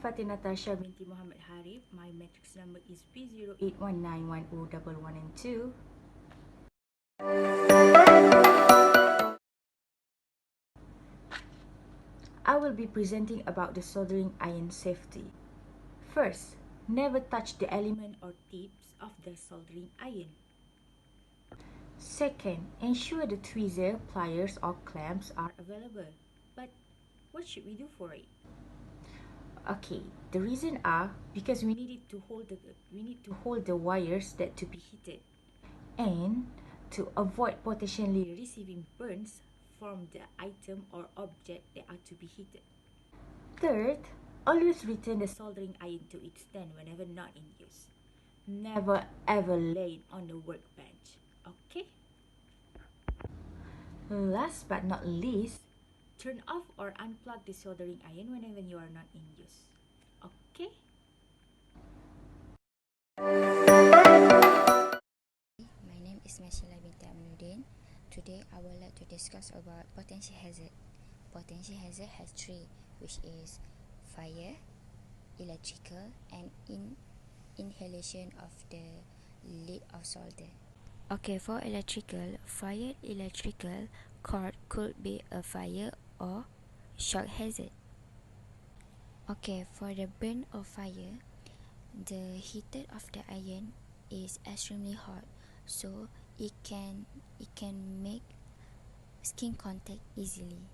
Fatin Natasha binti Muhammad Harif. My matrix number is P08191011 and 2. I will be presenting about the soldering iron safety. First, never touch the element or tips of the soldering iron. Second, ensure the tweezer, pliers or clamps are available. But what should we do for it? Okay, the reason are because we need to hold the wires that to be heated, and to avoid potentially receiving burns from the item or object that are to be heated. Third, always return the soldering iron to its stand whenever not in use. Never ever lay it on the workbench. Okay? Last but not least, turn off or unplug the soldering iron whenever you are not in use. Okay? My name is Mashila binti Aminuddin. Today I would like to discuss about potential hazard. Potential hazard has three, which is fire, electrical, and inhalation of the lead of solder. Okay, for electrical, fired electrical cord could be a fire or shock hazard. Okay, for the burn of fire, the heated of the iron is extremely hot, so it can make skin contact easily.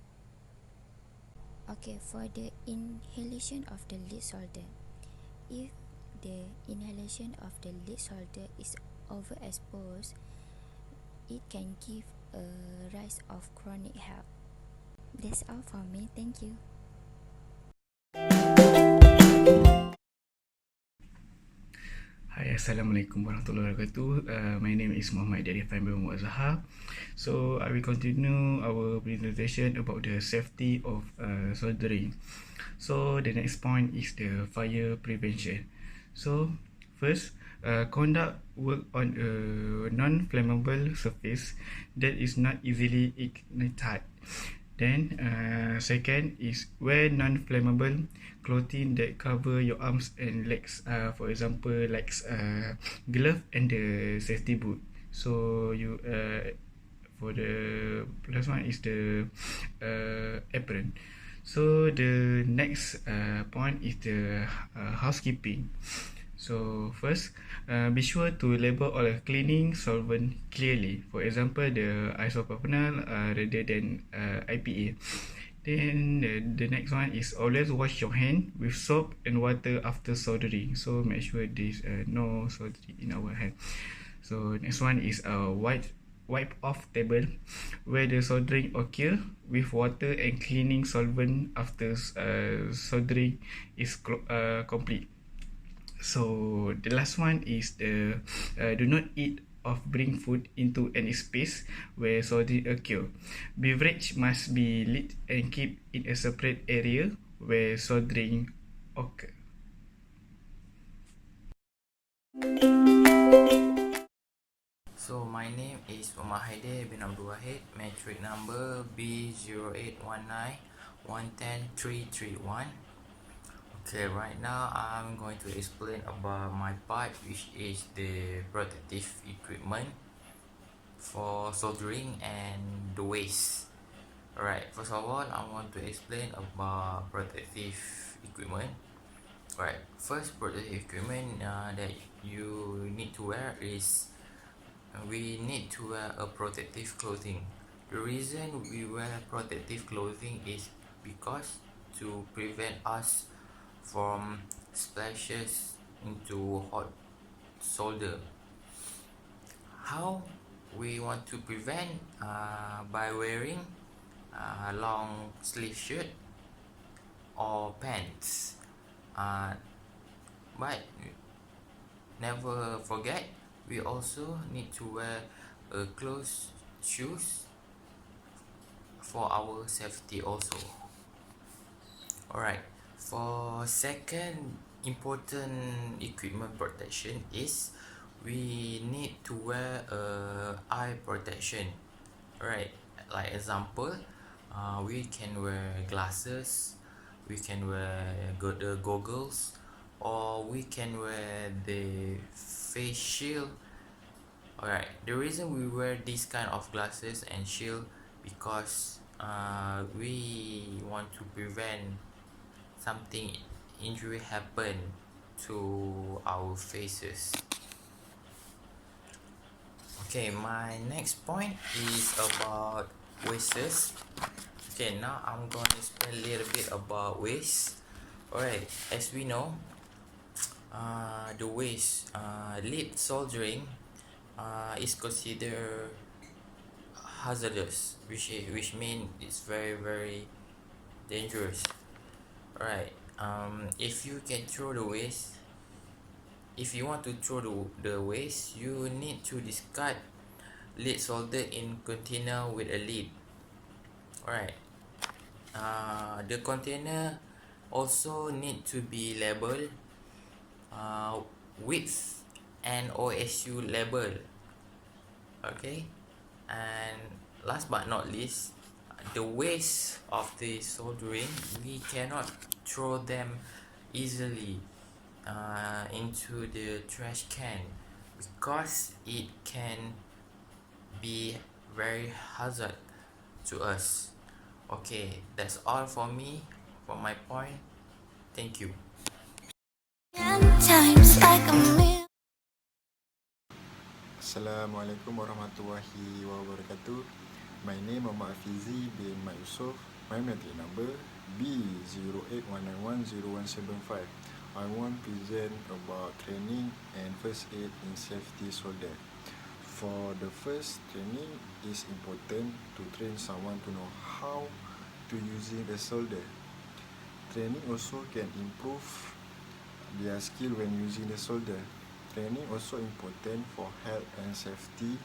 Okay, for the inhalation of the lead solder, if the inhalation of the lead solder is overexposed, it can give a rise of chronic health. That's all for me. Thank you. Hi, Assalamualaikum warahmatullahi wabarakatuh. My name is Muhammad Darifan bin Muhammad Zahar. So I will continue our presentation about the safety of soldering. So the next point is the fire prevention. So first, conduct work on a non-flammable surface that is not easily ignited. Then second is wear non-flammable clothing that cover your arms and legs. For example, like glove and the safety boot. So you for the last one is the apron. So the next point is the housekeeping. So first, be sure to label all the cleaning solvent clearly. For example, the isopropyl rather than IPA. Then the next one is always wash your hand with soap and water after soldering. So make sure there's no soldering in our hand. So next one is wipe off table where the soldering occur with water and cleaning solvent after soldering is complete. So the last one is the do not eat or bring food into any space where soldering occur. Beverage must be lit and keep in a separate area where soldering occur. So my name is Umar Haider bin Abdul Wahid, matric number B0819110331. Okay, right now I'm going to explain about my part, which is the protective equipment for soldering and the waste. Alright, first of all, I want to explain about protective equipment. Right, first protective equipment that you need to wear is we need to wear a protective clothing. The reason we wear protective clothing is because to prevent us from splashes into hot solder. How we want to prevent by wearing long sleeve shirt or pants, but never forget we also need to wear closed shoes for our safety also. Alright, for second important equipment protection is we need to wear eye protection. Alright, like example, we can wear glasses we can wear the goggles, or we can wear the face shield. Alright, the reason we wear this kind of glasses and shield because we want to prevent something injury happen to our faces. Okay, my next point is about wastes. Okay, now I'm going to explain a little bit about waste. Alright, as we know, the waste, lead soldering is considered hazardous, which means it's very dangerous. Alright, if you can throw the waste, if you want to throw the waste, you need to discard lead soldered in container with a lid. Alright, the container also need to be labeled with an OSU label. Okay, and last but not least, the waste of the soldering, we cannot throw them easily into the trash can because it can be very hazard to us. Okay, that's all for me, for my point. Thank you. Assalamualaikum warahmatullahi wabarakatuh. My name is Muhammad Fizi bin Mat Yusof. My metric number B0819101775. I want to present about training and first aid in safety solder. For the first training, is important to train someone to know how to using the solder. Training also can improve their skill when using the solder. Training also important for health and safety,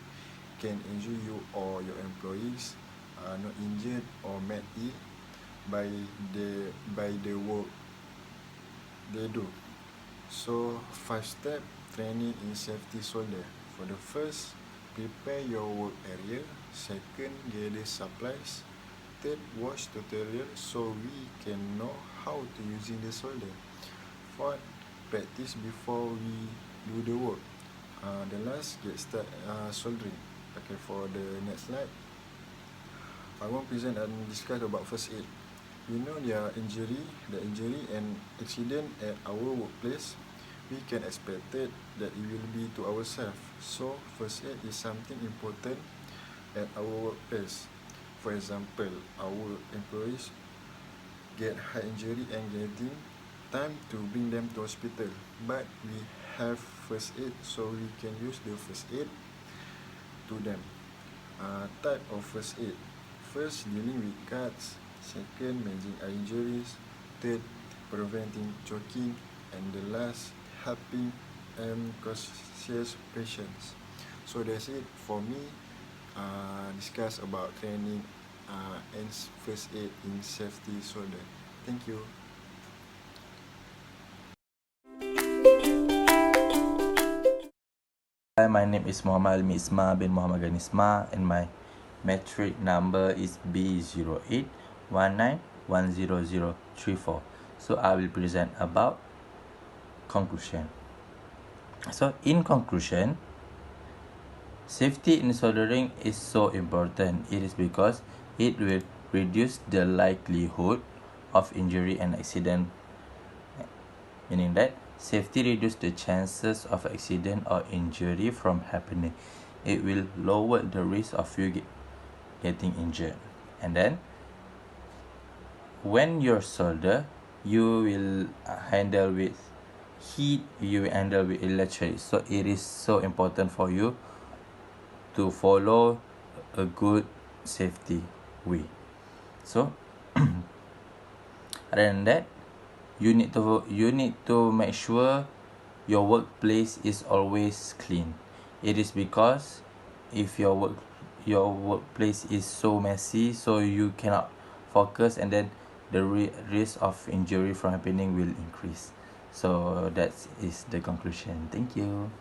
can ensure you or your employees are not injured or made ill by the work they do. So 5-step training in safety solder. For the first, prepare your work area. Second, gather supplies. Third, watch tutorial so we can know how to using the solder. Fourth, practice before we do the work. The last, get start soldering. Okay, for the next slide, I want to present and discuss about first aid. We know the injury and accident at our workplace. We can expect that it will be to ourselves. So first aid is something important at our workplace. For example, our employees get high injury and getting time to bring them to hospital, but we have first aid, so we can use the first aid to them. Type of first aid. First, dealing with cuts. Second, managing eye injuries. Third, preventing choking. And the last, helping unconscious patients. So that's it for me. Discuss about training and first aid in safety solder. Thank you. Hi, my name is Muhammad Almi Isma bin Muhammad Ghani Isma, and my metric number is B0819100034. So I will present about conclusion. So in conclusion, safety in soldering is so important. It is because it will reduce the likelihood of injury and accident, meaning that safety reduces the chances of accident or injury from happening. It will lower the risk of you getting injured. And then, when you're solder, you will handle with heat, you will handle with electric. So it is so important for you to follow a good safety way. So, other than that, you need to make sure your workplace is always clean. It is because if your workplace is so messy, so you cannot focus, and then the risk of injury from happening will increase. So that is the conclusion. Thank you.